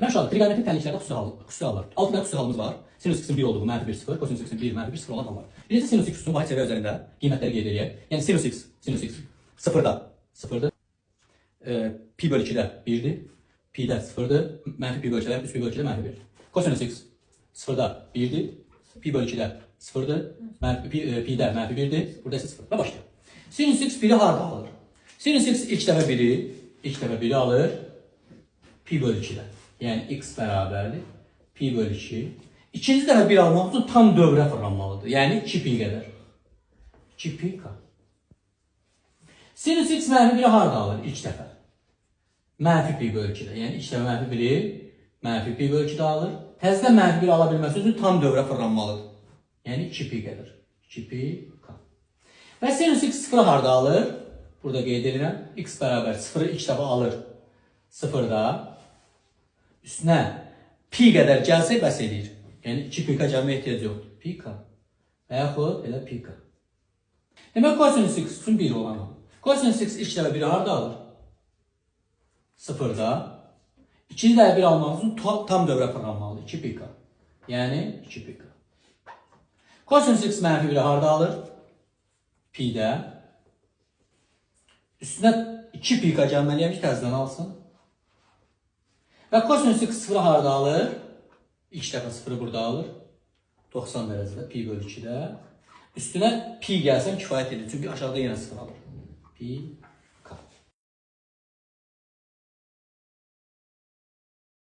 Deməli aşağıda trigonometrik tənliklərdə xüsusi hallar. 6 dənə xüsusi halımız var. Sinus x-in 1 olduğu -1 0, kosinus x-in 1 -1 0 olan hallar. Birinci sinus x-in vahid səviyyə üzərində qiymətləri qeyd edək. Yəni sinus x sıfırdır. Pi bölü 2-də 1'dir. Pi'də sıfırdır. Mənfi pi bölü 2-də, üst pi bölü 2-də mənfi 1. Kosinus x sıfırda 1'dir. Pi bölü 2-də sıfırdır. Pi'də mənfi 1'dir. Burada ise sıfır. Və başlayalım. Sinus x 1'i harda alır? Sinus x ilk dəfə 1'i alır. Pi bölü 2'də. Yəni x bərabərdir. Pi bölü 2. İkinci dəfə 1 almaq üçün tam dövrə fırlanmalıdır. Yəni 2 pi qədər. 2 pi k. Sinus x mənfi 1'i harda alır ilk dəfə? Mənfi pi bölü 2'də. Yəni ilk dəfə mənfi 1'i mənfi pi bölü 2'də alır. Təzədən mənfi 1 ala bilməsi üçün tam dövrə fırlanmalıdır. Yəni 2 pi qədər. 2 pi k. Və sinus x 0'ı harda alır? Burada qeyd edirəm. X bərabər 0'ı ilk dəfə alır. 0'da üstünə pi qədər gəlsə bəs edir. Yəni 2 pi k gəlməyə ehtiyac yoxdur. Pi k. Və yaxud elə pi k. Demək kosinus x üçün 1 olan. Kosinus x ilk dəfə 1'i harda alır? 0'da. İkinci dəfə 1 almaq üçün tam dövrə fırlanmalıdır. 2 pi k. Yəni 2 pi k. Kosinus x mənfi 1'i harda alır? Pi'də. Üstünə 2 pi k gəlməliyəm ki, təzədən alsın. Və kosinus x 0'ı harda alır? İlk dəfə 0'ı burada alır. 90 dərəcədə pi bölü 2'də. Üstünə pi gəlsəm kifayət edir. Çünki aşağıda yenə 0 alır. Pi